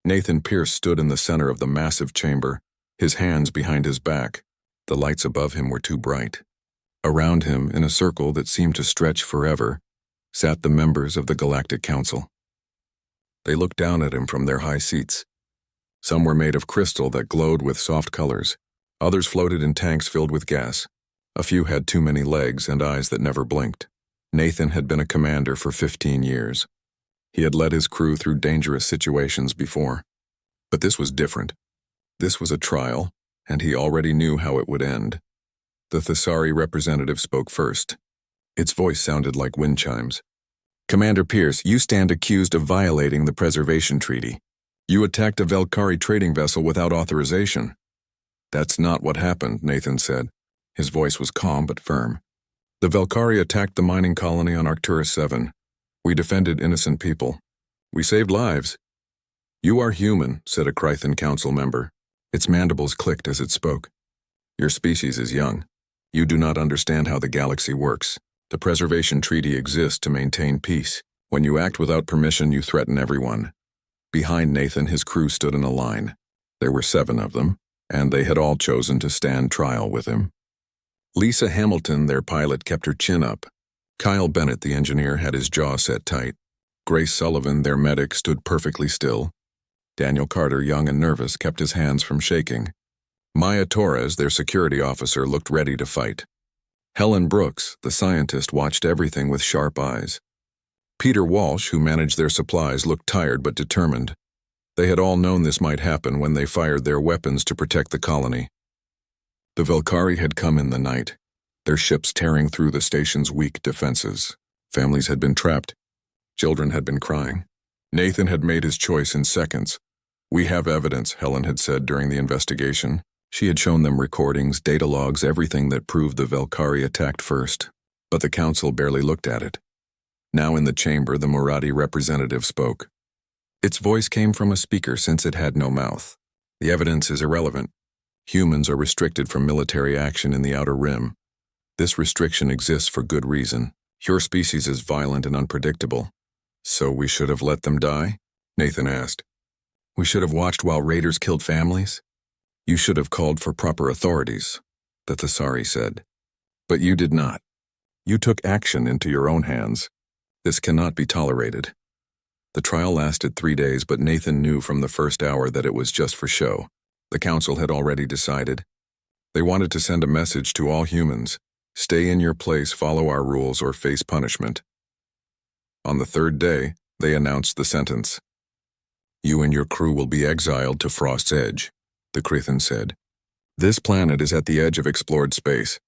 Nathan Pierce stood in the center of the massive chamber, his hands behind his back. The lights above him were too bright. Around him, in a circle that seemed to stretch forever, sat the members of the Galactic Council. They looked down at him from their high seats. Some were made of crystal that glowed with soft colors. Others floated in tanks filled with gas. A few had too many legs and eyes that never blinked. Nathan had been a commander for 15 years. He had led his crew through dangerous situations before. But this was different. This was a trial, and he already knew how it would end. The Thesari representative spoke first. Its voice sounded like wind chimes. "Commander Pierce, you stand accused of violating the Preservation Treaty. You attacked a Velkari trading vessel without authorization." "That's not what happened," Nathan said. His voice was calm but firm. "The Velkari attacked the mining colony on Arcturus 7. We defended innocent people. We saved lives." "You are human," said a Krythan council member. Its mandibles clicked as it spoke. "Your species is young. You do not understand how the galaxy works. The Preservation Treaty exists to maintain peace. When you act without permission, you threaten everyone." Behind Nathan, his crew stood in a line. There were 7 of them, and they had all chosen to stand trial with him. Lisa Hamilton, their pilot, kept her chin up. Kyle Bennett, the engineer, had his jaw set tight. Grace Sullivan, their medic, stood perfectly still. Daniel Carter, young and nervous, kept his hands from shaking. Maya Torres, their security officer, looked ready to fight. Helen Brooks, the scientist, watched everything with sharp eyes. Peter Walsh, who managed their supplies, looked tired but determined. They had all known this might happen when they fired their weapons to protect the colony. The Velkari had come in the night, their ships tearing through the station's weak defenses. Families had been trapped. Children had been crying. Nathan had made his choice in seconds. "We have evidence," Helen had said during the investigation. She had shown them recordings, data logs, everything that proved the Velkari attacked first. But the council barely looked at it. Now in the chamber, the Murati representative spoke. Its voice came from a speaker since it had no mouth. "The evidence is irrelevant. Humans are restricted from military action in the Outer Rim. This restriction exists for good reason. Your species is violent and unpredictable. So we should have let them die?" Nathan asked. "We should have watched while raiders killed families? You should have called for proper authorities," the Thesari said. "But you did not. You took action into your own hands. This cannot be tolerated." The trial lasted 3 days, but Nathan knew from the first hour that it was just for show. The council had already decided. They wanted to send a message to all humans: stay in your place, follow our rules, or face punishment. On the 3rd day, they announced the sentence. "You and your crew will be exiled to Frost's Edge," the Krythan said. "This planet is at the edge of explored space.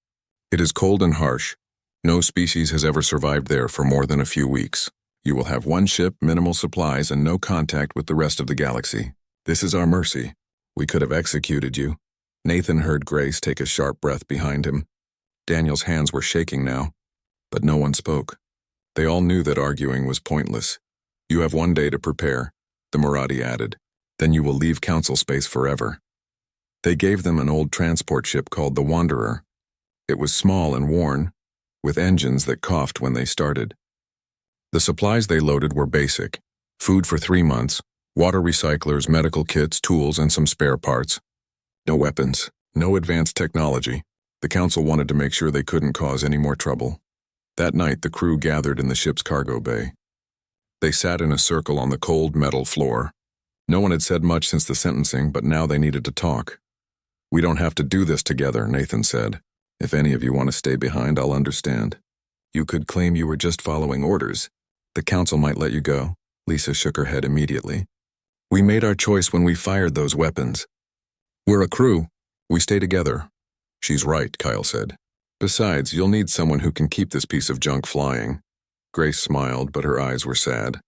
It is cold and harsh. No species has ever survived there for more than a few weeks. You will have 1 ship, minimal supplies, and no contact with the rest of the galaxy. This is our mercy. We could have executed you." Nathan heard Grace take a sharp breath behind him. Daniel's hands were shaking now, but no one spoke. They all knew that arguing was pointless. "You have 1 day to prepare," the Murati added. "Then you will leave council space forever." They gave them an old transport ship called the Wanderer. It was small and worn, with engines that coughed when they started. The supplies they loaded were basic: food for 3 months, water recyclers, medical kits, tools, and some spare parts. No weapons, no advanced technology. The council wanted to make sure they couldn't cause any more trouble. That night, the crew gathered in the ship's cargo bay. They sat in a circle on the cold metal floor. No one had said much since the sentencing, but now they needed to talk. "We don't have to do this together," Nathan said. "If any of you want to stay behind, I'll understand. You could claim you were just following orders. The council might let you go." Lisa shook her head immediately. "We made our choice when we fired those weapons. We're a crew. We stay together." "She's right," Kyle said. "Besides, you'll need someone who can keep this piece of junk flying." Grace smiled, but her eyes were sad.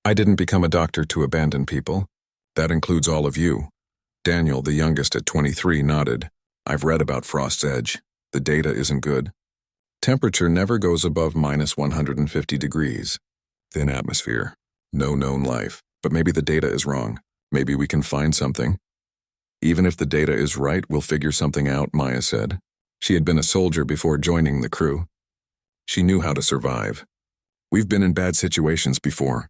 "I didn't become a doctor to abandon people. That includes all of you." Daniel, the youngest at 23, nodded. "I've read about Frost's Edge. The data isn't good. Temperature never goes above -150 degrees. Thin atmosphere. No known life. But maybe the data is wrong. Maybe we can find something." "Even if the data is right, we'll figure something out," Maya said. She had been a soldier before joining the crew. She knew how to survive. "We've been in bad situations before."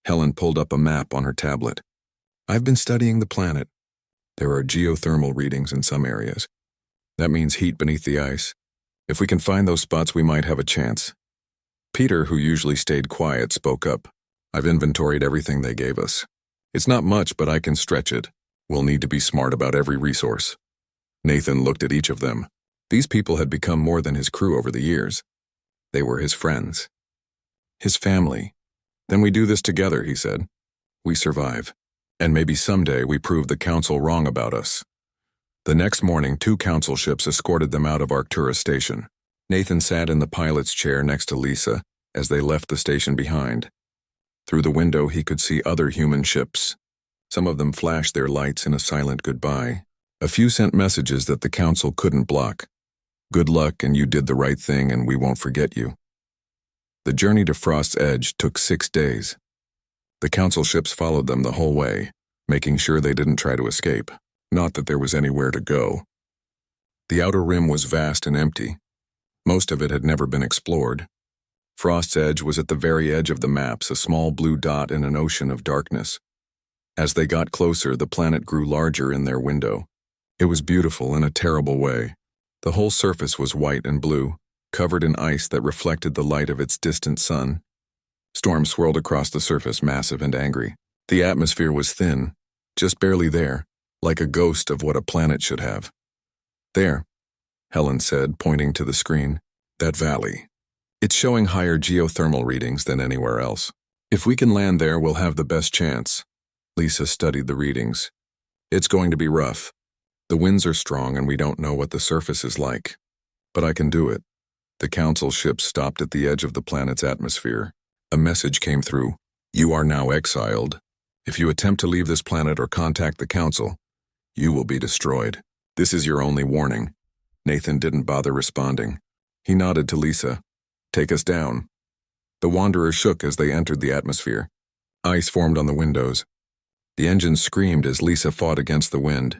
Helen pulled up a map on her tablet. I've been studying the planet. There are geothermal readings in some areas. That means heat beneath the ice. If we can find those spots, we might have a chance. Peter, who usually stayed quiet, spoke up. I've inventoried everything they gave us. It's not much, but I can stretch it. We'll need to be smart about every resource. Nathan looked at each of them. These people had become more than his crew over the years. They were his friends. His family. Then we do this together, he said. We survive. And maybe someday we prove the council wrong about us. The next morning, 2 council ships escorted them out of Arcturus Station. Nathan sat in the pilot's chair next to Lisa as they left the station behind. Through the window, he could see other human ships. Some of them flashed their lights in a silent goodbye. A few sent messages that the council couldn't block. Good luck, and you did the right thing, and we won't forget you. The journey to Frost's Edge took 6 days. The council ships followed them the whole way, making sure they didn't try to escape. Not that there was anywhere to go. The outer rim was vast and empty. Most of it had never been explored. Frost's Edge was at the very edge of the maps, a small blue dot in an ocean of darkness. As they got closer, the planet grew larger in their window. It was beautiful in a terrible way. The whole surface was white and blue, covered in ice that reflected the light of its distant sun. Storms swirled across the surface, massive and angry. The atmosphere was thin, just barely there, like a ghost of what a planet should have. There, Helen said, pointing to the screen. That valley. It's showing higher geothermal readings than anywhere else. If we can land there, we'll have the best chance. Lisa studied the readings. It's going to be rough. The winds are strong and we don't know what the surface is like. But I can do it. The council ship stopped at the edge of the planet's atmosphere. A message came through. You are now exiled. If you attempt to leave this planet or contact the council, you will be destroyed. This is your only warning. Nathan didn't bother responding. He nodded to Lisa. Take us down. The Wanderer shook as they entered the atmosphere. Ice formed on the windows. The engines screamed as Lisa fought against the wind.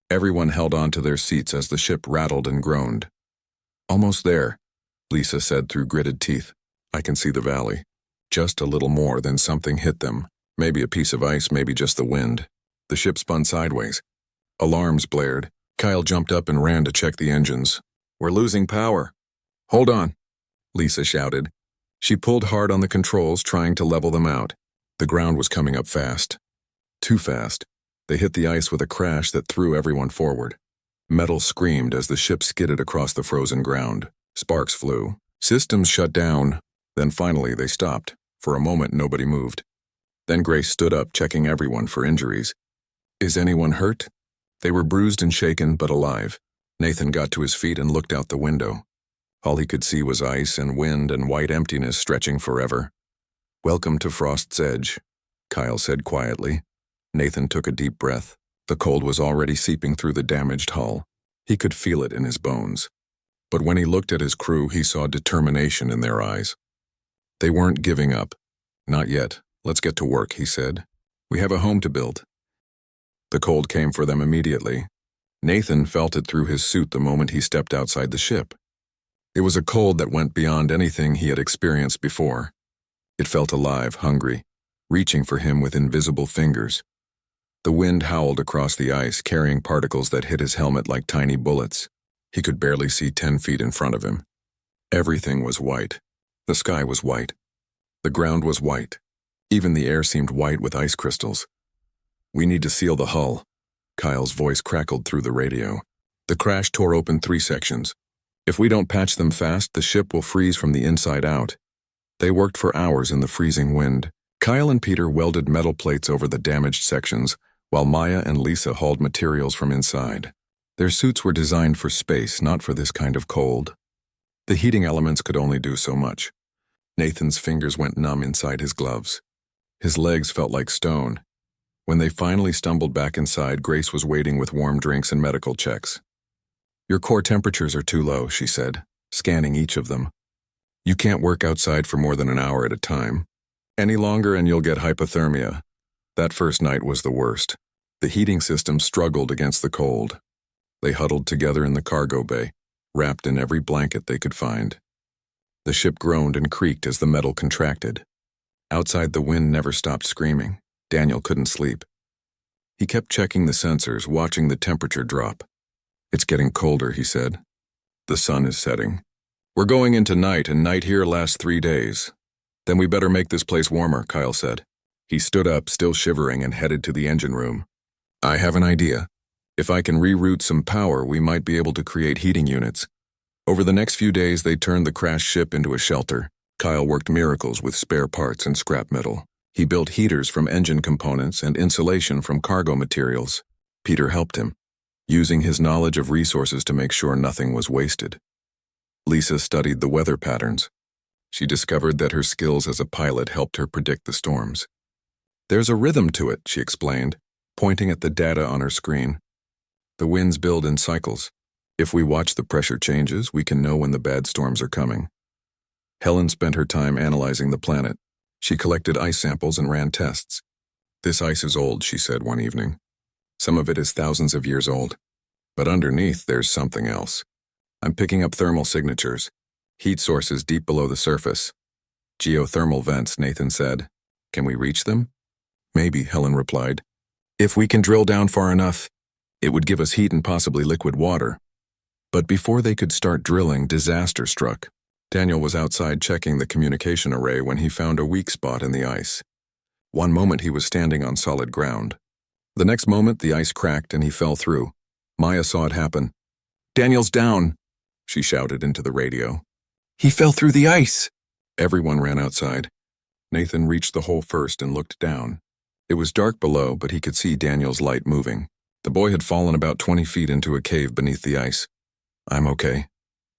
Everyone held on to their seats as the ship rattled and groaned. Almost there, Lisa said through gritted teeth. I can see the valley. Just a little more, then something hit them. Maybe a piece of ice, maybe just the wind. The ship spun sideways. Alarms blared. Kyle jumped up and ran to check the engines. We're losing power. Hold on, Lisa shouted. She pulled hard on the controls, trying to level them out. The ground was coming up fast. Too fast. They hit the ice with a crash that threw everyone forward. Metal screamed as the ship skidded across the frozen ground. Sparks flew. Systems shut down. Then finally they stopped. For a moment nobody moved. Then Grace stood up, checking everyone for injuries. Is anyone hurt? They were bruised and shaken, but alive. Nathan got to his feet and looked out the window. All he could see was ice and wind and white emptiness stretching forever. Welcome to Frost's Edge, Kyle said quietly. Nathan took a deep breath. The cold was already seeping through the damaged hull. He could feel it in his bones. But when he looked at his crew, he saw determination in their eyes. They weren't giving up. Not yet. Let's get to work, he said. We have a home to build. The cold came for them immediately. Nathan felt it through his suit the moment he stepped outside the ship. It was a cold that went beyond anything he had experienced before. It felt alive, hungry, reaching for him with invisible fingers. The wind howled across the ice, carrying particles that hit his helmet like tiny bullets. He could barely see 10 feet in front of him. Everything was white. The sky was white. The ground was white. Even the air seemed white with ice crystals. We need to seal the hull. Kyle's voice crackled through the radio. The crash tore open 3 sections. If we don't patch them fast, the ship will freeze from the inside out. They worked for hours in the freezing wind. Kyle and Peter welded metal plates over the damaged sections, while Maya and Lisa hauled materials from inside. Their suits were designed for space, not for this kind of cold. The heating elements could only do so much. Nathan's fingers went numb inside his gloves. His legs felt like stone. When they finally stumbled back inside, Grace was waiting with warm drinks and medical checks. Your core temperatures are too low, she said, scanning each of them. You can't work outside for more than an hour at a time. Any longer and you'll get hypothermia. That first night was the worst. The heating system struggled against the cold. They huddled together in the cargo bay, wrapped in every blanket they could find. The ship groaned and creaked as the metal contracted. Outside, the wind never stopped screaming. Daniel couldn't sleep. He kept checking the sensors, watching the temperature drop. "It's getting colder," he said. "The sun is setting. We're going into night, and night here lasts 3 days. Then we better make this place warmer," Kyle said. He stood up, still shivering, and headed to the engine room. "I have an idea. If I can reroute some power, we might be able to create heating units." Over the next few days, they turned the crashed ship into a shelter. Kyle worked miracles with spare parts and scrap metal. He built heaters from engine components and insulation from cargo materials. Peter helped him, using his knowledge of resources to make sure nothing was wasted. Lisa studied the weather patterns. She discovered that her skills as a pilot helped her predict the storms. "There's a rhythm to it," she explained, pointing at the data on her screen. "The winds build in cycles. If we watch the pressure changes, we can know when the bad storms are coming." Helen spent her time analyzing the planet. She collected ice samples and ran tests. "This ice is old," she said one evening. "Some of it is thousands of years old. But underneath, there's something else. I'm picking up thermal signatures, heat sources deep below the surface." "Geothermal vents," Nathan said. "Can we reach them?" "Maybe," Helen replied. "If we can drill down far enough, it would give us heat and possibly liquid water." But before they could start drilling, disaster struck. Daniel was outside checking the communication array when he found a weak spot in the ice. One moment he was standing on solid ground. The next moment the ice cracked and he fell through. Maya saw it happen. "Daniel's down," she shouted into the radio. "He fell through the ice." Everyone ran outside. Nathan reached the hole first and looked down. It was dark below, but he could see Daniel's light moving. The boy had fallen about 20 feet into a cave beneath the ice. "I'm okay."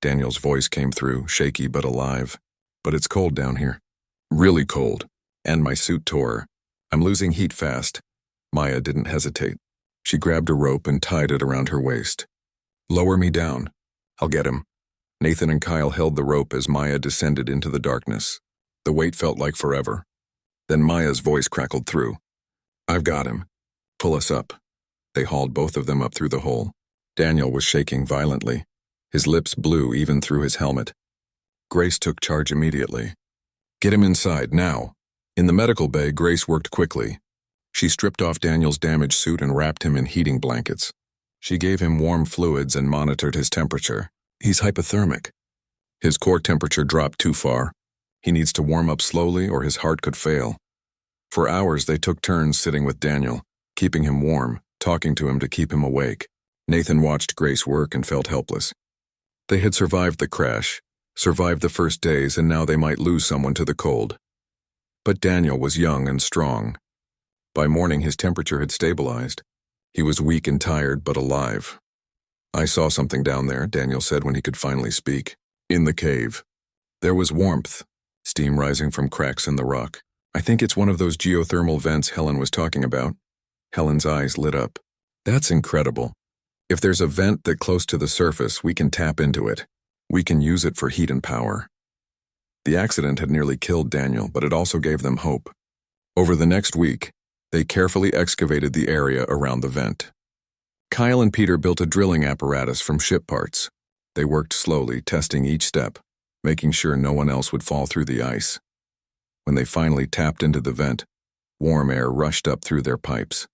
Daniel's voice came through, shaky but alive. "But it's cold down here. Really cold. And my suit tore. I'm losing heat fast." Maya didn't hesitate. She grabbed a rope and tied it around her waist. "Lower me down. I'll get him." Nathan and Kyle held the rope as Maya descended into the darkness. The weight felt like forever. Then Maya's voice crackled through. "I've got him. Pull us up." They hauled both of them up through the hole. Daniel was shaking violently. His lips blew even through his helmet. Grace took charge immediately. "Get him inside, now." In the medical bay, Grace worked quickly. She stripped off Daniel's damaged suit and wrapped him in heating blankets. She gave him warm fluids and monitored his temperature. "He's hypothermic. His core temperature dropped too far. He needs to warm up slowly or his heart could fail." For hours they took turns sitting with Daniel, keeping him warm, talking to him to keep him awake. Nathan watched Grace work and felt helpless. They had survived the crash, survived the first days, and now they might lose someone to the cold. But Daniel was young and strong. By morning his temperature had stabilized. He was weak and tired, but alive. "I saw something down there," Daniel said when he could finally speak. "In the cave. There was warmth, steam rising from cracks in the rock. I think it's one of those geothermal vents Helen was talking about." Helen's eyes lit up. "That's incredible. If there's a vent that close to the surface, we can tap into it. We can use it for heat and power." The accident had nearly killed Daniel, but it also gave them hope. Over the next week, they carefully excavated the area around the vent. Kyle and Peter built a drilling apparatus from ship parts. They worked slowly, testing each step, making sure no one else would fall through the ice. When they finally tapped into the vent, warm air rushed up through their pipes.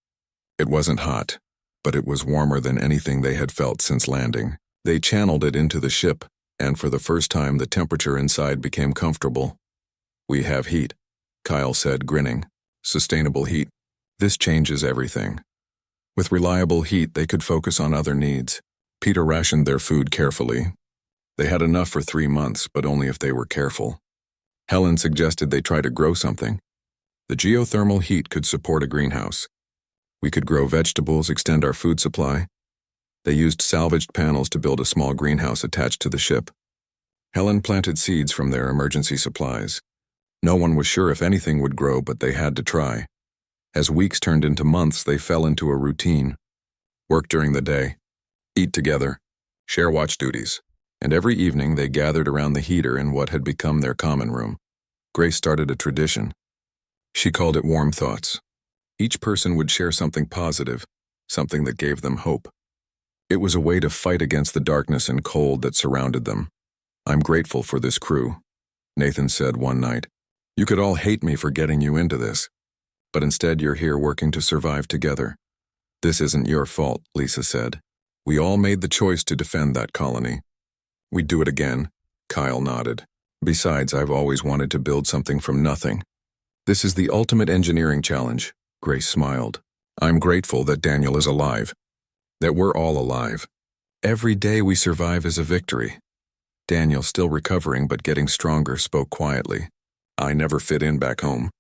It wasn't hot, but it was warmer than anything they had felt since landing. They channeled it into the ship, and for the first time the temperature inside became comfortable. "We have heat," Kyle said, grinning. "Sustainable heat. This changes everything." With reliable heat, they could focus on other needs. Peter rationed their food carefully. They had enough for 3 months, but only if they were careful. Helen suggested they try to grow something. The geothermal heat could support a greenhouse. We could grow vegetables, extend our food supply. They used salvaged panels to build a small greenhouse attached to the ship. Helen planted seeds from their emergency supplies. No one was sure if anything would grow, but they had to try. As weeks turned into months, they fell into a routine. Work during the day, eat together, share watch duties, and every evening they gathered around the heater in what had become their common room. Grace started a tradition. She called it Warm Thoughts. Each person would share something positive, something that gave them hope. It was a way to fight against the darkness and cold that surrounded them. "I'm grateful for this crew," Nathan said one night. "You could all hate me for getting you into this, but instead you're here working to survive together. This isn't your fault, Lisa said. We all made the choice to defend that colony. We'd do it again, Kyle nodded. Besides, I've always wanted to build something from nothing. This is the ultimate engineering challenge, Grace smiled. I'm grateful that Daniel is alive. That we're all alive. Every day we survive is a victory. Daniel, still recovering but getting stronger, spoke quietly. I never fit in back home.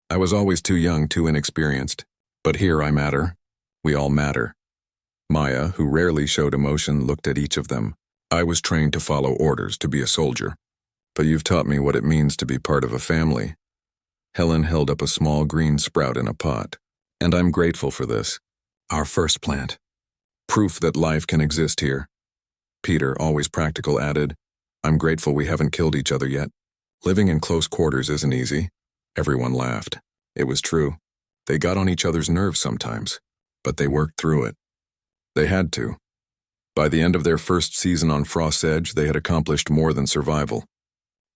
I was always too young, too inexperienced. But here I matter. We all matter. Maya, who rarely showed emotion, looked at each of them. I was trained to follow orders, to be a soldier. But you've taught me what it means to be part of a family. Helen held up a small green sprout in a pot. And I'm grateful for this. Our first plant. Proof that life can exist here. Peter, always practical, added, I'm grateful we haven't killed each other yet. Living in close quarters isn't easy. Everyone laughed. It was true. They got on each other's nerves sometimes. But they worked through it. They had to. By the end of their first season on Frost's Edge, they had accomplished more than survival.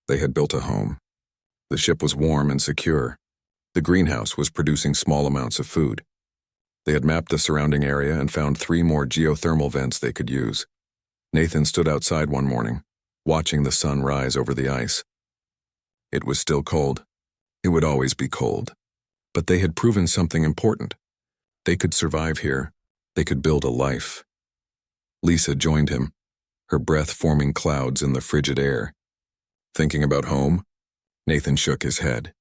They had built a home. The ship was warm and secure. The greenhouse was producing small amounts of food. They had mapped the surrounding area and found 3 more geothermal vents they could use. Nathan stood outside one morning, watching the sun rise over the ice. It was still cold. It would always be cold. But they had proven something important. They could survive here. They could build a life. Lisa joined him, her breath forming clouds in the frigid air. Thinking about home? Nathan shook his head.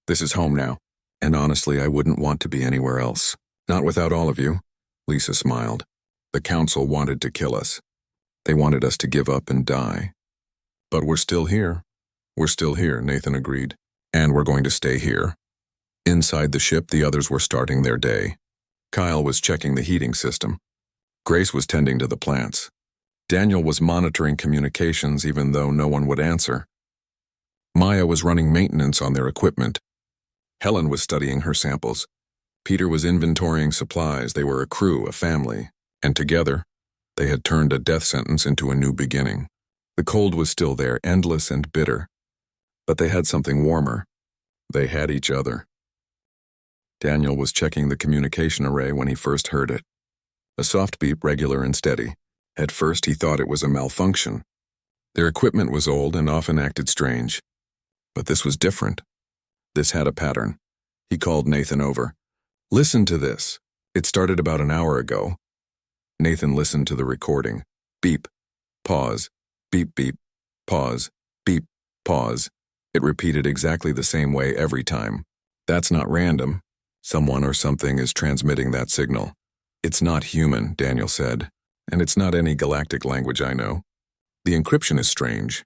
This is home now, and honestly, I wouldn't want to be anywhere else. Not without all of you, Lisa smiled. The council wanted to kill us. They wanted us to give up and die. But we're still here. We're still here, Nathan agreed. And we're going to stay here. Inside the ship, the others were starting their day. Kyle was checking the heating system. Grace was tending to the plants. Daniel was monitoring communications even though no one would answer. Maya was running maintenance on their equipment. Helen was studying her samples. Peter was inventorying supplies. They were a crew, a family, and together, they had turned a death sentence into a new beginning. The cold was still there, endless and bitter. But they had something warmer. They had each other. Daniel was checking the communication array when he first heard it. A soft beep, regular and steady. At first, he thought it was a malfunction. Their equipment was old and often acted strange. But this was different. This had a pattern. He called Nathan over. Listen to this. It started about an hour ago. Nathan listened to the recording. Beep. Pause. Beep, beep. Pause. Beep. Pause. It repeated exactly the same way every time. That's not random. Someone or something is transmitting that signal. It's not human, Daniel said, and it's not any galactic language I know. The encryption is strange,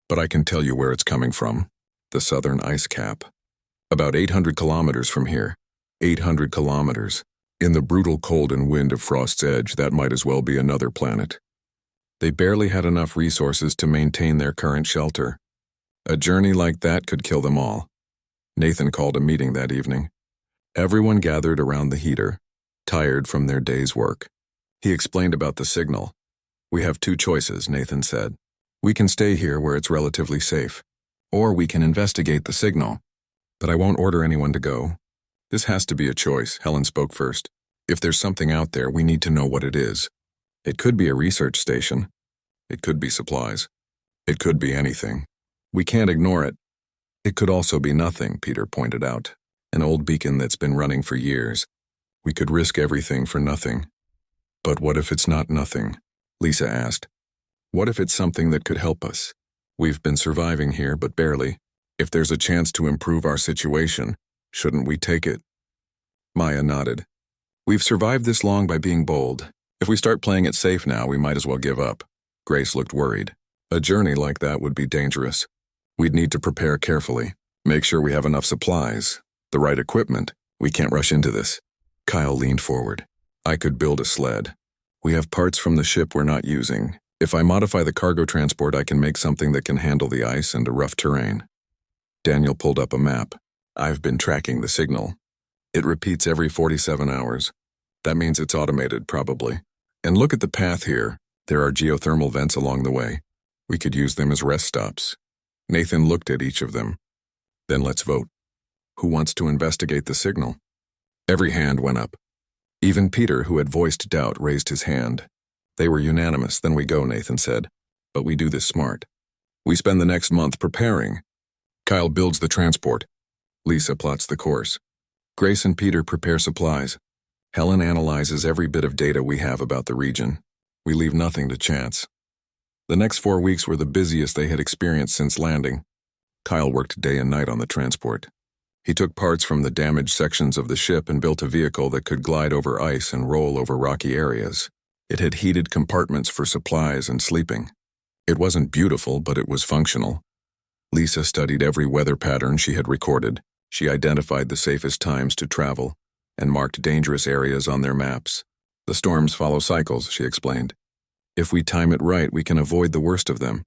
but I can tell you where it's coming from. The southern ice cap. About 800 kilometers from here. 800 kilometers. In the brutal cold and wind of Frost's Edge, that might as well be another planet. They barely had enough resources to maintain their current shelter. A journey like that could kill them all. Nathan called a meeting that evening. Everyone gathered around the heater, tired from their day's work. He explained about the signal. We have 2 choices, Nathan said. We can stay here where it's relatively safe, or we can investigate the signal. But I won't order anyone to go. This has to be a choice, Helen spoke first. If there's something out there, we need to know what it is. It could be a research station. It could be supplies. It could be anything. We can't ignore it. It could also be nothing, Peter pointed out. An old beacon that's been running for years. We could risk everything for nothing. But what if it's not nothing? Lisa asked. What if it's something that could help us? We've been surviving here, but barely. If there's a chance to improve our situation, shouldn't we take it? Maya nodded. We've survived this long by being bold. If we start playing it safe now, we might as well give up. Grace looked worried. A journey like that would be dangerous. We'd need to prepare carefully. Make sure we have enough supplies. The right equipment. We can't rush into this. Kyle leaned forward. I could build a sled. We have parts from the ship we're not using. If I modify the cargo transport, I can make something that can handle the ice and a rough terrain. Daniel pulled up a map. I've been tracking the signal. It repeats every 47 hours. That means it's automated, probably. And look at the path here. There are geothermal vents along the way. We could use them as rest stops. Nathan looked at each of them. Then let's vote. Who wants to investigate the signal? Every hand went up. Even Peter, who had voiced doubt, raised his hand. They were unanimous. Then we go, Nathan said. But we do this smart. We spend the next month preparing. Kyle builds the transport. Lisa plots the course. Grace and Peter prepare supplies. Helen analyzes every bit of data we have about the region. We leave nothing to chance. The next 4 weeks were the busiest they had experienced since landing. Kyle worked day and night on the transport. He took parts from the damaged sections of the ship and built a vehicle that could glide over ice and roll over rocky areas. It had heated compartments for supplies and sleeping. It wasn't beautiful, but it was functional. Lisa studied every weather pattern she had recorded. She identified the safest times to travel and marked dangerous areas on their maps. The storms follow cycles, she explained. If we time it right, we can avoid the worst of them.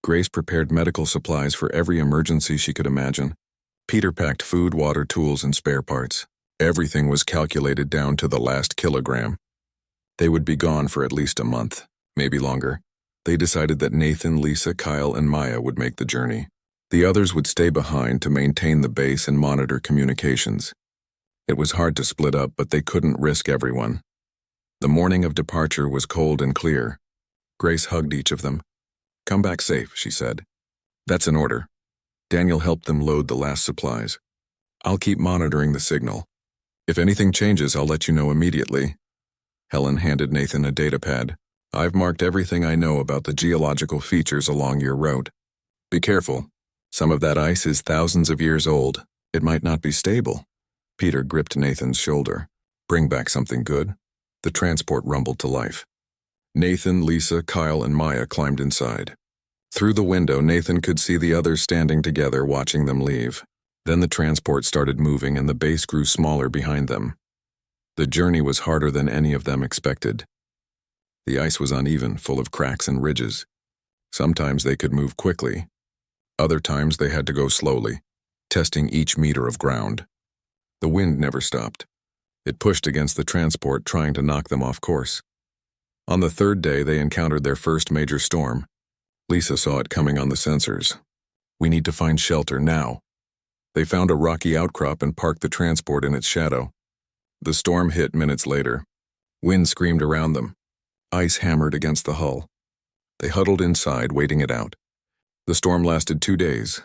Grace prepared medical supplies for every emergency she could imagine. Peter packed food, water, tools, and spare parts. Everything was calculated down to the last kilogram. They would be gone for at least a month, maybe longer. They decided that Nathan, Lisa, Kyle, and Maya would make the journey. The others would stay behind to maintain the base and monitor communications. It was hard to split up, but they couldn't risk everyone. The morning of departure was cold and clear. Grace hugged each of them. "Come back safe," she said. "That's an order." Daniel helped them load the last supplies. "I'll keep monitoring the signal. If anything changes, I'll let you know immediately." Helen handed Nathan a data pad. "I've marked everything I know about the geological features along your route. Be careful. Some of that ice is thousands of years old. It might not be stable." Peter gripped Nathan's shoulder. "Bring back something good." The transport rumbled to life. Nathan, Lisa, Kyle, and Maya climbed inside. Through the window, Nathan could see the others standing together watching them leave. Then the transport started moving and the base grew smaller behind them. The journey was harder than any of them expected. The ice was uneven, full of cracks and ridges. Sometimes they could move quickly. Other times they had to go slowly, testing each meter of ground. The wind never stopped. It pushed against the transport, trying to knock them off course. On the third day, they encountered their first major storm. Lisa saw it coming on the sensors. "We need to find shelter now." They found a rocky outcrop and parked the transport in its shadow. The storm hit minutes later. Wind screamed around them. Ice hammered against the hull. They huddled inside, waiting it out. The storm lasted 2 days.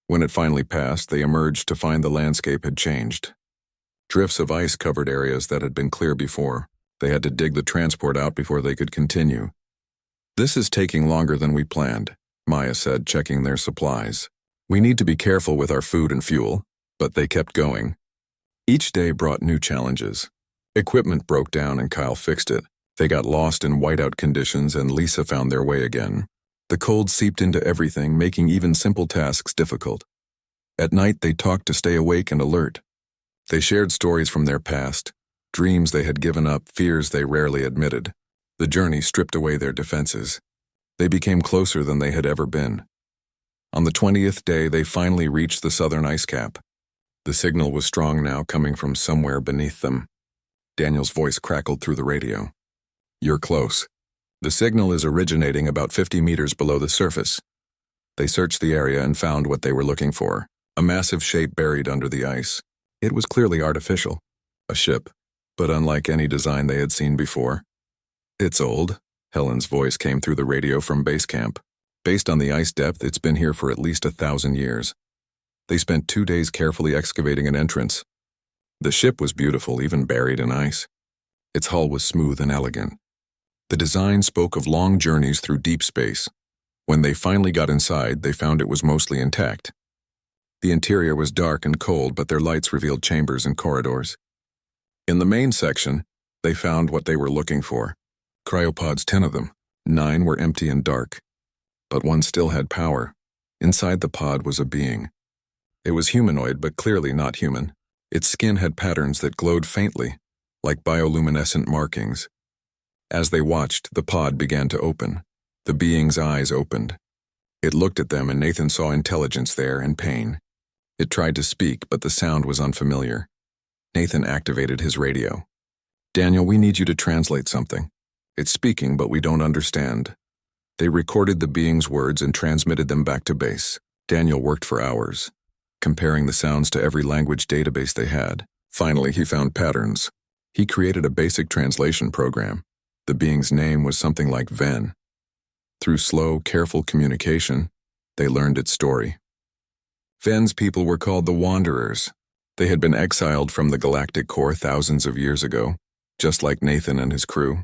When it finally passed, they emerged to find the landscape had changed. Drifts of ice covered areas that had been clear before. They had to dig the transport out before they could continue. "This is taking longer than we planned," Maya said, checking their supplies. "We need to be careful with our food and fuel," but they kept going. Each day brought new challenges. Equipment broke down and Kyle fixed it. They got lost in whiteout conditions and Lisa found their way again. The cold seeped into everything, making even simple tasks difficult. At night, they talked to stay awake and alert. They shared stories from their past, dreams they had given up, fears they rarely admitted. The journey stripped away their defenses. They became closer than they had ever been. On the 20th day, they finally reached the southern ice cap. The signal was strong now, coming from somewhere beneath them. Daniel's voice crackled through the radio. "You're close. The signal is originating about 50 meters below the surface." They searched the area and found what they were looking for, a massive shape buried under the ice. It was clearly artificial, a ship, but unlike any design they had seen before. "It's old," Helen's voice came through the radio from base camp. "Based on the ice depth, it's been here for at least 1,000 years. They spent 2 days carefully excavating an entrance. The ship was beautiful, even buried in ice. Its hull was smooth and elegant. The design spoke of long journeys through deep space. When they finally got inside, they found it was mostly intact. The interior was dark and cold, but their lights revealed chambers and corridors. In the main section, they found what they were looking for. Cryopods, 10 of them. 9 were empty and dark. But one still had power. Inside the pod was a being. It was humanoid, but clearly not human. Its skin had patterns that glowed faintly, like bioluminescent markings. As they watched, the pod began to open. The being's eyes opened. It looked at them, and Nathan saw intelligence there and pain. It tried to speak, but the sound was unfamiliar. Nathan activated his radio. "Daniel, we need you to translate something. It's speaking, but we don't understand." They recorded the being's words and transmitted them back to base. Daniel worked for hours, comparing the sounds to every language database they had. Finally, he found patterns. He created a basic translation program. The being's name was something like Ven. Through slow, careful communication, they learned its story. Ven's people were called the Wanderers. They had been exiled from the galactic core thousands of years ago, just like Nathan and his crew.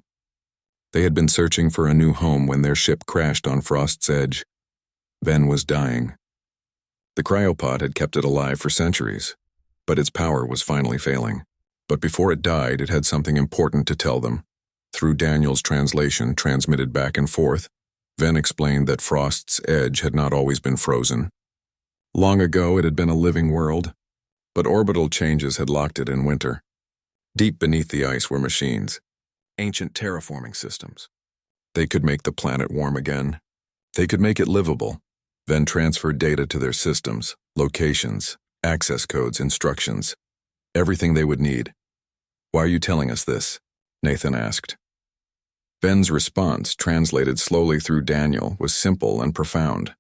They had been searching for a new home when their ship crashed on Frost's Edge. Ven was dying. The cryopod had kept it alive for centuries, but its power was finally failing. But before it died, it had something important to tell them. Through Daniel's translation, transmitted back and forth, Ven explained that Frost's Edge had not always been frozen. Long ago, it had been a living world, but orbital changes had locked it in winter. Deep beneath the ice were machines, ancient terraforming systems. They could make the planet warm again. They could make it livable. Ven transferred data to their systems, locations, access codes, instructions, everything they would need. "Why are you telling us this?" Nathan asked. Ven's response, translated slowly through Daniel, was simple and profound.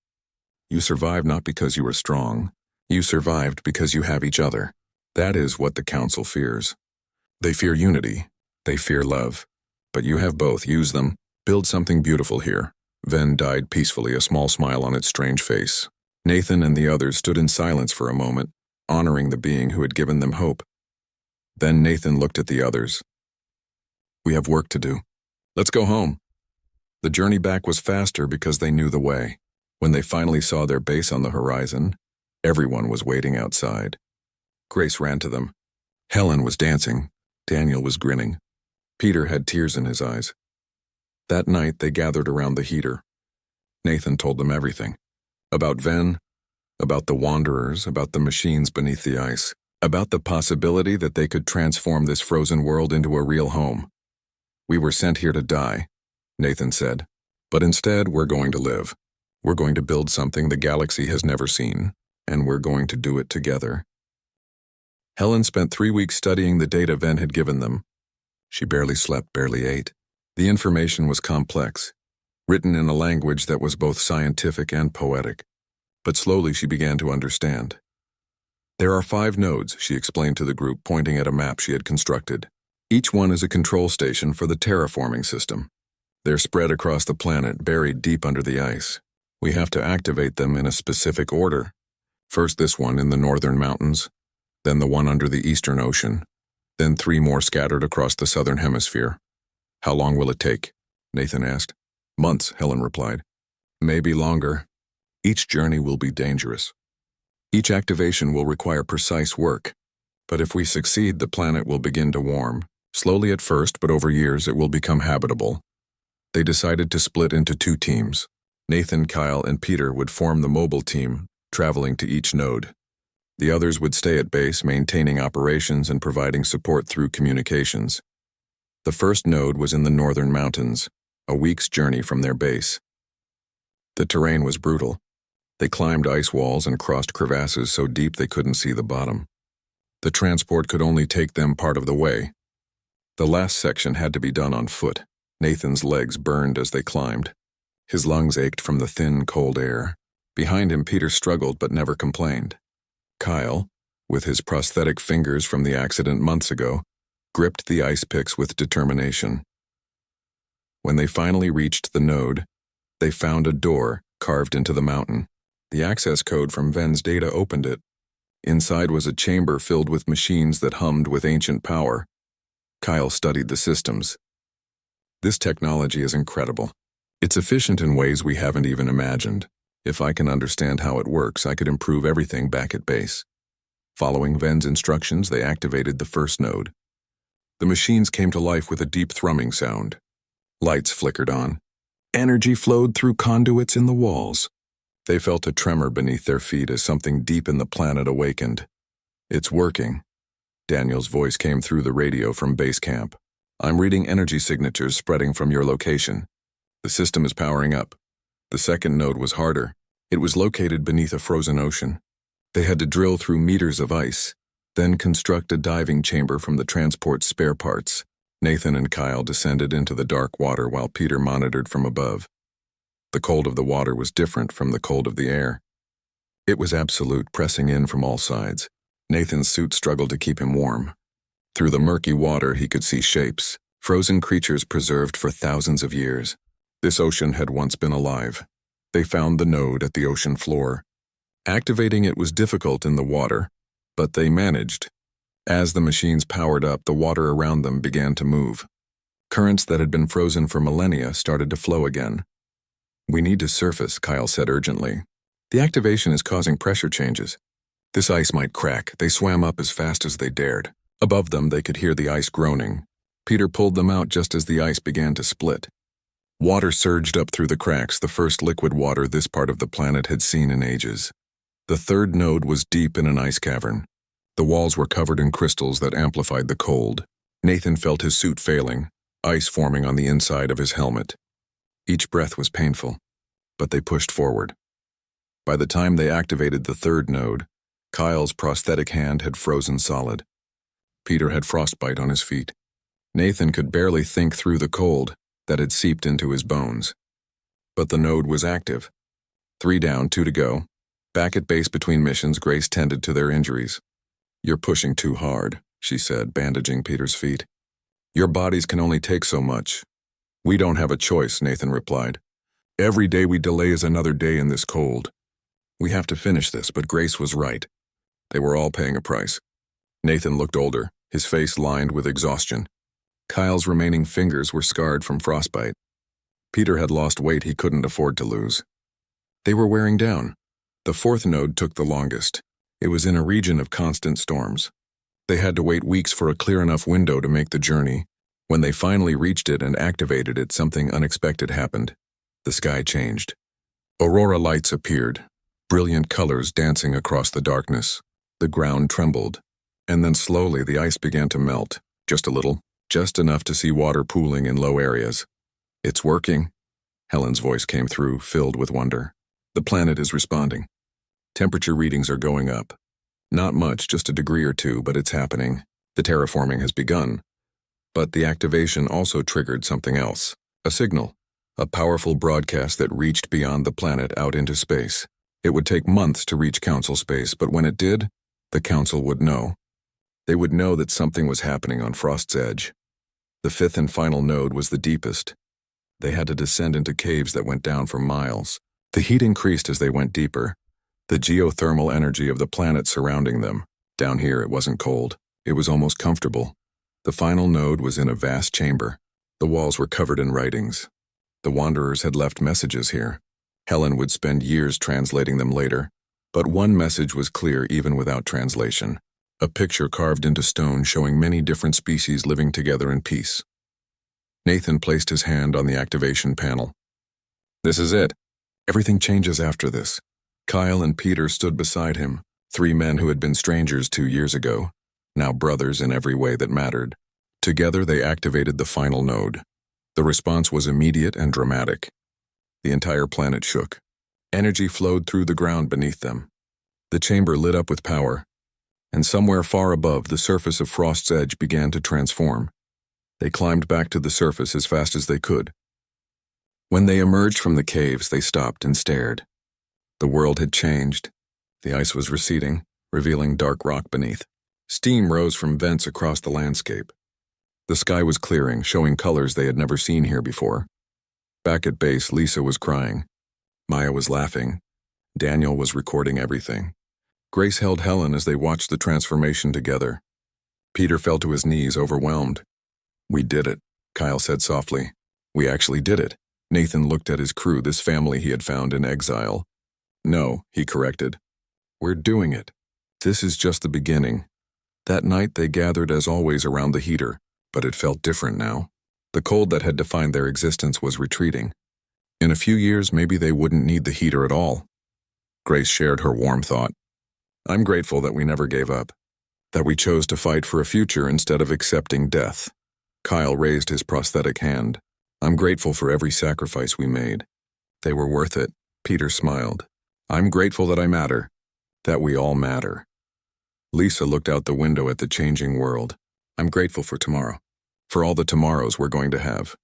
"You survived not because you were strong. You survived because you have each other. That is what the Council fears. They fear unity. They fear love. But you have both. Use them. Build something beautiful here." Ven died peacefully, a small smile on its strange face. Nathan and the others stood in silence for a moment, honoring the being who had given them hope. Then Nathan looked at the others. "We have work to do. Let's go home." The journey back was faster because they knew the way. When they finally saw their base on the horizon, everyone was waiting outside. Grace ran to them. Helen was dancing. Daniel was grinning. Peter had tears in his eyes. That night, they gathered around the heater. Nathan told them everything. About Ven, about the Wanderers, about the machines beneath the ice, about the possibility that they could transform this frozen world into a real home. "We were sent here to die," Nathan said, "but instead we're going to live. We're going to build something the galaxy has never seen, and we're going to do it together." Helen spent 3 weeks studying the data Ven had given them. She barely slept, barely ate. The information was complex, written in a language that was both scientific and poetic. But slowly she began to understand. "There are 5 nodes," she explained to the group, pointing at a map she had constructed. "Each one is a control station for the terraforming system. They're spread across the planet, buried deep under the ice. We have to activate them in a specific order. First this one in the northern mountains, then the one under the eastern ocean, then 3 more scattered across the southern hemisphere." "How long will it take?" Nathan asked. "Months," Helen replied. "Maybe longer. Each journey will be dangerous. Each activation will require precise work. But if we succeed, the planet will begin to warm. Slowly at first, but over years it will become habitable." They decided to split into 2 teams. Nathan, Kyle, and Peter would form the mobile team, traveling to each node. The others would stay at base, maintaining operations and providing support through communications. The first node was in the northern mountains, a week's journey from their base. The terrain was brutal. They climbed ice walls and crossed crevasses so deep they couldn't see the bottom. The transport could only take them part of the way. The last section had to be done on foot. Nathan's legs burned as they climbed. His lungs ached from the thin, cold air. Behind him, Peter struggled but never complained. Kyle, with his prosthetic fingers from the accident months ago, gripped the ice picks with determination. When they finally reached the node, they found a door carved into the mountain. The access code from Ven's data opened it. Inside was a chamber filled with machines that hummed with ancient power. Kyle studied the systems. "This technology is incredible. It's efficient in ways we haven't even imagined. If I can understand how it works, I could improve everything back at base." Following Ven's instructions, they activated the first node. The machines came to life with a deep thrumming sound. Lights flickered on. Energy flowed through conduits in the walls. They felt a tremor beneath their feet as something deep in the planet awakened. "It's working." Daniel's voice came through the radio from base camp. "I'm reading energy signatures spreading from your location. The system is powering up." The second node was harder. It was located beneath a frozen ocean. They had to drill through meters of ice, then construct a diving chamber from the transport's spare parts. Nathan and Kyle descended into the dark water while Peter monitored from above. The cold of the water was different from the cold of the air. It was absolute, pressing in from all sides. Nathan's suit struggled to keep him warm. Through the murky water he could see shapes, frozen creatures preserved for thousands of years. This ocean had once been alive. They found the node at the ocean floor. Activating it was difficult in the water, but they managed. As the machines powered up, the water around them began to move. Currents that had been frozen for millennia started to flow again. "We need to surface," Kyle said urgently. "The activation is causing pressure changes. This ice might crack." They swam up as fast as they dared. Above them, they could hear the ice groaning. Peter pulled them out just as the ice began to split. Water surged up through the cracks, the first liquid water this part of the planet had seen in ages. The third node was deep in an ice cavern. The walls were covered in crystals that amplified the cold. Nathan felt his suit failing, ice forming on the inside of his helmet. Each breath was painful, but they pushed forward. By the time they activated the third node, Kyle's prosthetic hand had frozen solid. Peter had frostbite on his feet. Nathan could barely think through the cold that had seeped into his bones. But the node was active. 3 down, 2 to go. Back at base between missions, Grace tended to their injuries. "You're pushing too hard," she said, bandaging Peter's feet. "Your bodies can only take so much." "We don't have a choice," Nathan replied. "Every day we delay is another day in this cold. We have to finish this," but Grace was right. They were all paying a price. Nathan looked older, his face lined with exhaustion. Kyle's remaining fingers were scarred from frostbite. Peter had lost weight he couldn't afford to lose. They were wearing down. The fourth node took the longest. It was in a region of constant storms. They had to wait weeks for a clear enough window to make the journey. When they finally reached it and activated it, something unexpected happened. The sky changed. Aurora lights appeared, brilliant colors dancing across the darkness. The ground trembled, and then slowly the ice began to melt, just a little, just enough to see water pooling in low areas. "It's working," Helen's voice came through, filled with wonder. "The planet is responding. Temperature readings are going up. Not much, just a degree or two, but it's happening. The terraforming has begun." But the activation also triggered something else. A signal. A powerful broadcast that reached beyond the planet out into space. It would take months to reach Council space, but when it did, the Council would know. They would know that something was happening on Frost's edge. The fifth and final node was the deepest. They had to descend into caves that went down for miles. The heat increased as they went deeper. The geothermal energy of the planet surrounding them. Down here it wasn't cold. It was almost comfortable. The final node was in a vast chamber. The walls were covered in writings. The Wanderers had left messages here. Helen would spend years translating them later. But one message was clear even without translation. A picture carved into stone showing many different species living together in peace. Nathan placed his hand on the activation panel. "This is it. Everything changes after this." Kyle and Peter stood beside him, 3 men who had been strangers 2 years ago, now brothers in every way that mattered. Together they activated the final node. The response was immediate and dramatic. The entire planet shook. Energy flowed through the ground beneath them. The chamber lit up with power, and somewhere far above, the surface of Frost's edge began to transform. They climbed back to the surface as fast as they could. When they emerged from the caves, they stopped and stared. The world had changed. The ice was receding, revealing dark rock beneath. Steam rose from vents across the landscape. The sky was clearing, showing colors they had never seen here before. Back at base, Lisa was crying. Maya was laughing. Daniel was recording everything. Grace held Helen as they watched the transformation together. Peter fell to his knees, overwhelmed. "We did it," Kyle said softly. "We actually did it." Nathan looked at his crew, this family he had found in exile. "No," he corrected. "We're doing it. This is just the beginning." That night they gathered as always around the heater, but it felt different now. The cold that had defined their existence was retreating. In a few years, maybe they wouldn't need the heater at all. Grace shared her warm thought. "I'm grateful that we never gave up, that we chose to fight for a future instead of accepting death." Kyle raised his prosthetic hand. "I'm grateful for every sacrifice we made. They were worth it." Peter smiled. "I'm grateful that I matter, that we all matter." Lisa looked out the window at the changing world. "I'm grateful for tomorrow, for all the tomorrows we're going to have."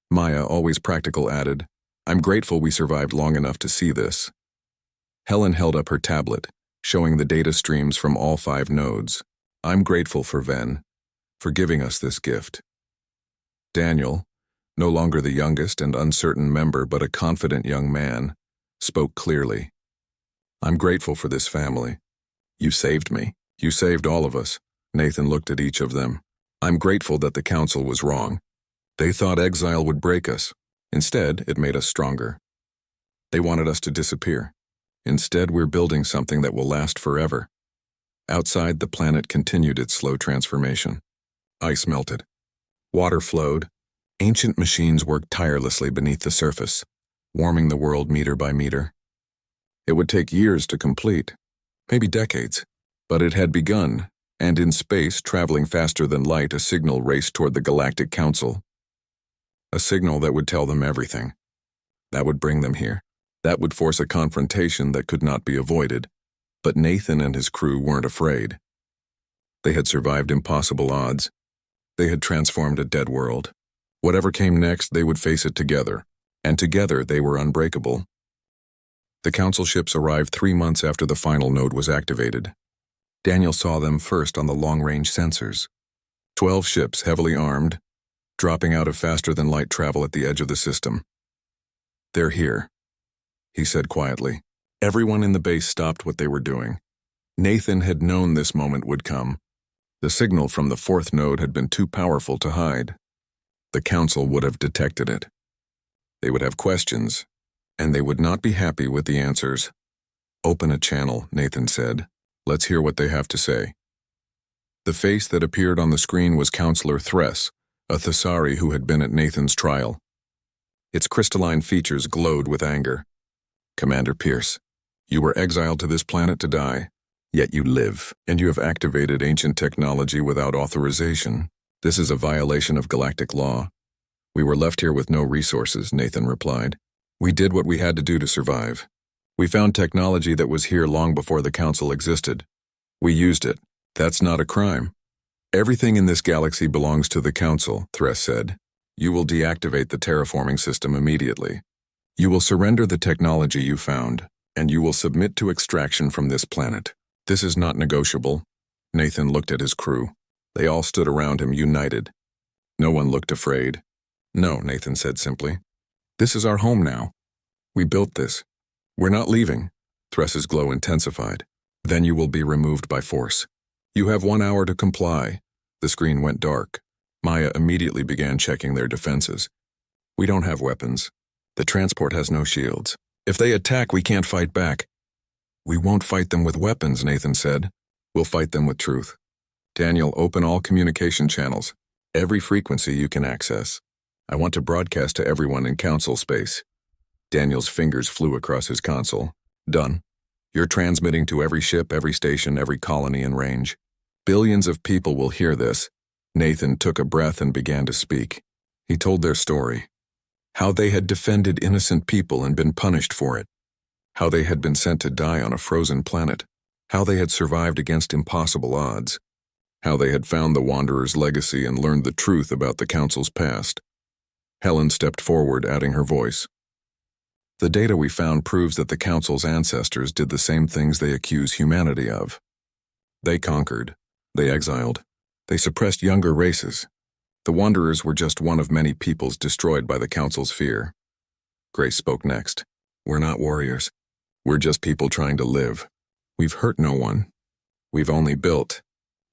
Maya, always practical, added, "I'm grateful we survived long enough to see this." Helen held up her tablet, showing the data streams from all 5 nodes. "I'm grateful for Ven. for giving us this gift. Daniel, no longer the youngest and uncertain member but a confident young man, spoke clearly. I'm grateful for this family. You saved me. You saved all of us. Nathan looked at each of them. I'm grateful that the council was wrong. They thought exile would break us. Instead, it made us stronger. They wanted us to disappear. Instead, we're building something that will last forever. Outside, the planet continued its slow transformation. Ice melted. Water flowed. Ancient machines worked tirelessly beneath the surface, warming the world meter by meter. It would take years to complete, maybe decades, but it had begun, and in space, traveling faster than light, a signal raced toward the Galactic Council. A signal that would tell them everything. That would bring them here. That would force a confrontation that could not be avoided. But Nathan and his crew weren't afraid. They had survived impossible odds. They had transformed a dead world. Whatever came next, they would face it together. And together they were unbreakable. The council ships arrived 3 months after the final node was activated. Daniel saw them first on the long-range sensors. 12 ships, heavily armed, dropping out of faster-than-light travel at the edge of the system. They're here, he said quietly. Everyone in the base stopped what they were doing. Nathan had known this moment would come. The signal from the 4th node had been too powerful to hide. The council would have detected it. They would have questions, and they would not be happy with the answers. Open a channel, Nathan said. Let's hear what they have to say. The face that appeared on the screen was Counselor Thress, a Thessari who had been at Nathan's trial. Its crystalline features glowed with anger. Commander Pierce, you were exiled to this planet to die, yet you live, and you have activated ancient technology without authorization. This is a violation of galactic law. We were left here with no resources, Nathan replied. We did what we had to do to survive. We found technology that was here long before the Council existed. We used it. That's not a crime. Everything in this galaxy belongs to the Council, Thress said. You will deactivate the terraforming system immediately. You will surrender the technology you found, and you will submit to extraction from this planet. This is not negotiable. Nathan looked at his crew. They all stood around him, united. No one looked afraid. No, Nathan said simply. This is our home now. We built this. We're not leaving. Thress's glow intensified. Then you will be removed by force. You have 1 hour to comply. The screen went dark. Maya immediately began checking their defenses. We don't have weapons. The transport has no shields. If they attack, we can't fight back. We won't fight them with weapons, Nathan said. We'll fight them with truth. Daniel, open all communication channels. Every frequency you can access. I want to broadcast to everyone in council space. Daniel's fingers flew across his console. Done. You're transmitting to every ship, every station, every colony in range. Billions of people will hear this. Nathan took a breath and began to speak. He told their story. How they had defended innocent people and been punished for it. How they had been sent to die on a frozen planet. How they had survived against impossible odds. How they had found the Wanderer's legacy and learned the truth about the Council's past. Helen stepped forward, adding her voice. The data we found proves that the Council's ancestors did the same things they accuse humanity of. They conquered. They exiled. They suppressed younger races. The Wanderers were just one of many peoples destroyed by the Council's fear. Grace spoke next. We're not warriors. We're just people trying to live. We've hurt no one. We've only built.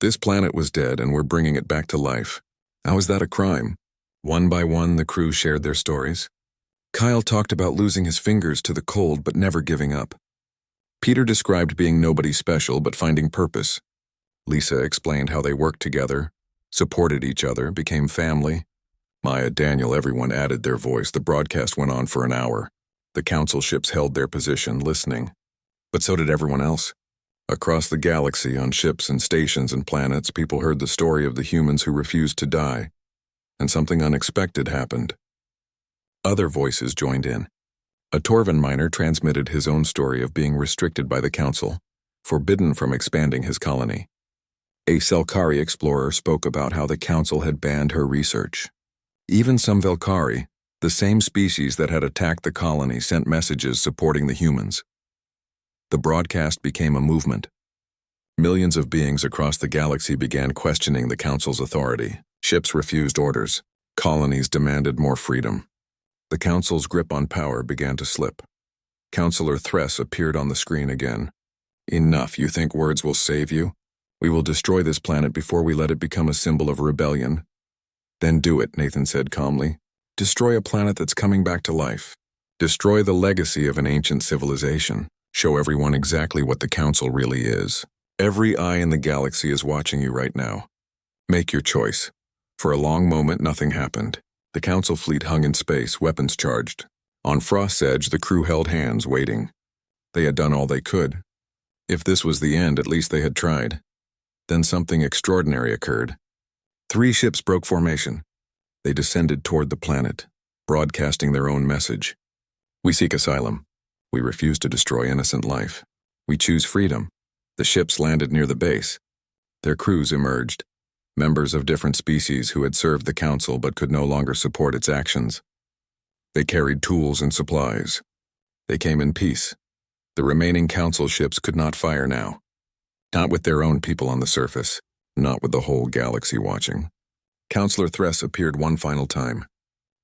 This planet was dead and we're bringing it back to life. How is that a crime? One by one, the crew shared their stories. Kyle talked about losing his fingers to the cold but never giving up. Peter described being nobody special but finding purpose. Lisa explained how they worked together, supported each other, became family. Maya, Daniel, everyone added their voice. The broadcast went on for an hour. The council ships held their position, listening. But so did everyone else. Across the galaxy, on ships and stations and planets, people heard the story of the humans who refused to die. And something unexpected happened. Other voices joined in. A Torvan miner transmitted his own story of being restricted by the council, forbidden from expanding his colony. A Selkari explorer spoke about how the council had banned her research. Even some Velkari, the same species that had attacked the colony, sent messages supporting the humans. The broadcast became a movement. Millions of beings across the galaxy began questioning the Council's authority. Ships refused orders. Colonies demanded more freedom. The Council's grip on power began to slip. Counselor Thress appeared on the screen again. Enough, you think words will save you? We will destroy this planet before we let it become a symbol of rebellion. Then do it, Nathan said calmly. Destroy a planet that's coming back to life. Destroy the legacy of an ancient civilization. Show everyone exactly what the Council really is. Every eye in the galaxy is watching you right now. Make your choice. For a long moment, nothing happened. The Council fleet hung in space, weapons charged. On Frost's edge, the crew held hands, waiting. They had done all they could. If this was the end, at least they had tried. Then something extraordinary occurred. 3 ships broke formation. They descended toward the planet, broadcasting their own message. We seek asylum. We refuse to destroy innocent life. We choose freedom. The ships landed near the base. Their crews emerged, members of different species who had served the Council but could no longer support its actions. They carried tools and supplies. They came in peace. The remaining Council ships could not fire now. Not with their own people on the surface, not with the whole galaxy watching. Counselor Thress appeared one final time.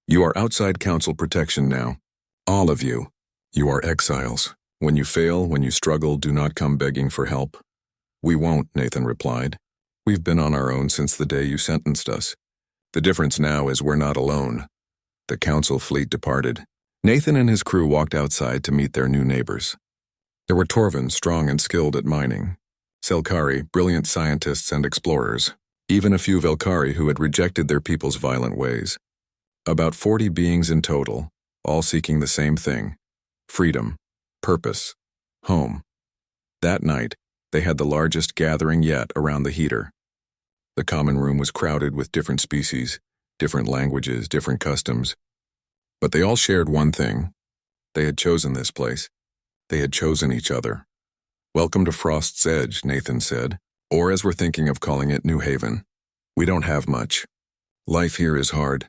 You are outside Council protection now. All of you. You are exiles. When you fail, when you struggle, do not come begging for help. We won't, Nathan replied. We've been on our own since the day you sentenced us. The difference now is we're not alone. The Council fleet departed. Nathan and his crew walked outside to meet their new neighbors. There were Torvins, strong and skilled at mining. Selkari, brilliant scientists and explorers. Even a few Velkari who had rejected their people's violent ways. About 40 beings in total, all seeking the same thing. Freedom, purpose, home. That night, they had the largest gathering yet around the heater. The common room was crowded with different species, different languages, different customs. But they all shared one thing. They had chosen this place. They had chosen each other. Welcome to Frost's Edge, Nathan said, or as we're thinking of calling it, New Haven. We don't have much. Life here is hard.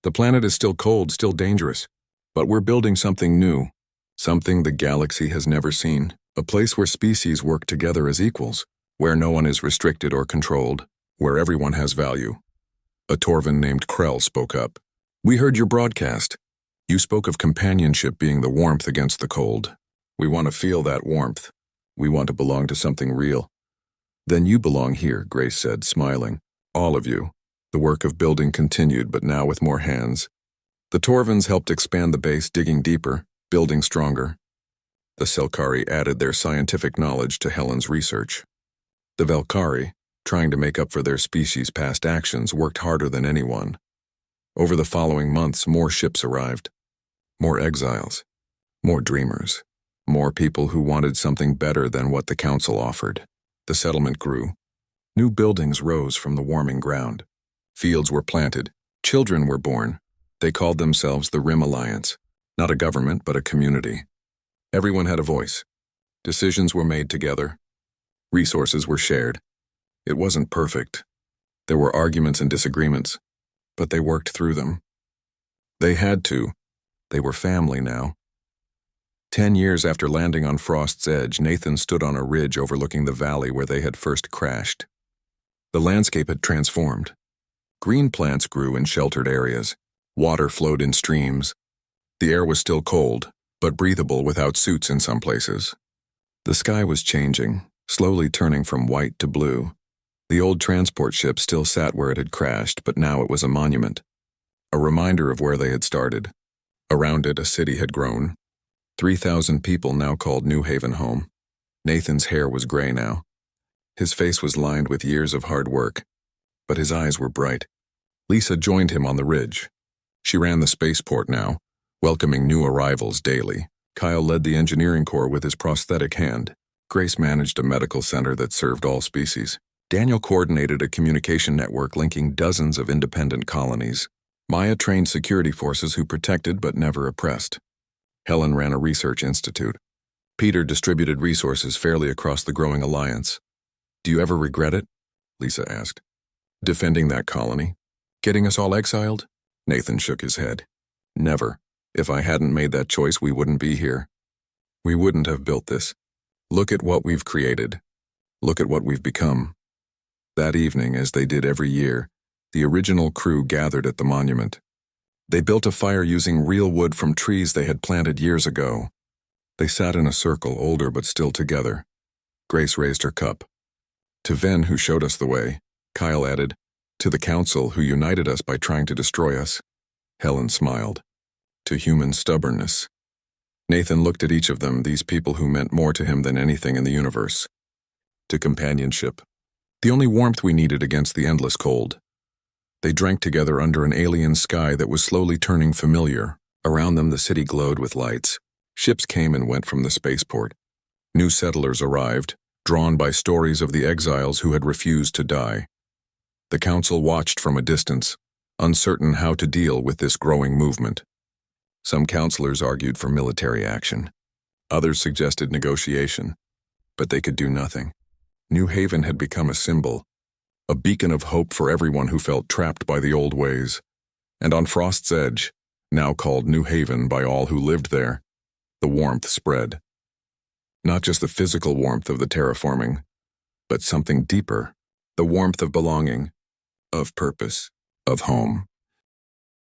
The planet is still cold, still dangerous. But we're building something new. Something the galaxy has never seen. A place where species work together as equals, where no one is restricted or controlled, where everyone has value. A Torvin named Krell spoke up. We heard your broadcast. You spoke of companionship being the warmth against the cold. We want to feel that warmth. We want to belong to something real. Then you belong here, Grace said, smiling. All of you. The work of building continued, but now with more hands. The Torvins helped expand the base, digging deeper, building stronger. The Selkari added their scientific knowledge to Helen's research. The Velkari, trying to make up for their species' past actions, worked harder than anyone. Over the following months, more ships arrived. More exiles. More dreamers. More people who wanted something better than what the Council offered. The settlement grew. New buildings rose from the warming ground. Fields were planted. Children were born. They called themselves the Rim Alliance. Not a government, but a community. Everyone had a voice. Decisions were made together. Resources were shared. It wasn't perfect. There were arguments and disagreements, but they worked through them. They had to. They were family now. 10 years after landing on Frost's Edge, Nathan stood on a ridge overlooking the valley where they had first crashed. The landscape had transformed. Green plants grew in sheltered areas. Water flowed in streams. The air was still cold, but breathable without suits in some places. The sky was changing, slowly turning from white to blue. The old transport ship still sat where it had crashed, but now it was a monument. A reminder of where they had started. Around it, a city had grown. 3,000 people now called New Haven home. Nathan's hair was gray now. His face was lined with years of hard work, but his eyes were bright. Lisa joined him on the ridge. She ran the spaceport now, welcoming new arrivals daily. Kyle led the engineering corps with his prosthetic hand. Grace managed a medical center that served all species. Daniel coordinated a communication network linking dozens of independent colonies. Maya trained security forces who protected but never oppressed. Helen ran a research institute. Peter distributed resources fairly across the growing alliance. Do you ever regret it? Lisa asked. Defending that colony? Getting us all exiled? Nathan shook his head. Never. If I hadn't made that choice, we wouldn't be here. We wouldn't have built this. Look at what we've created. Look at what we've become." That evening, as they did every year, the original crew gathered at the monument. They built a fire using real wood from trees they had planted years ago. They sat in a circle, older but still together. Grace raised her cup. "To Ven, who showed us the way," Kyle added. "To the Council, who united us by trying to destroy us." Helen smiled. "To human stubbornness." Nathan looked at each of them, these people who meant more to him than anything in the universe. "To companionship. The only warmth we needed against the endless cold." They drank together under an alien sky that was slowly turning familiar. Around them the city glowed with lights. Ships came and went from the spaceport. New settlers arrived, drawn by stories of the exiles who had refused to die. The Council watched from a distance, uncertain how to deal with this growing movement. Some counselors argued for military action. Others suggested negotiation, but they could do nothing. New Haven had become a symbol, a beacon of hope for everyone who felt trapped by the old ways. And on Frost's Edge, now called New Haven by all who lived there, the warmth spread. Not just the physical warmth of the terraforming, but something deeper, the warmth of belonging, of purpose, of home.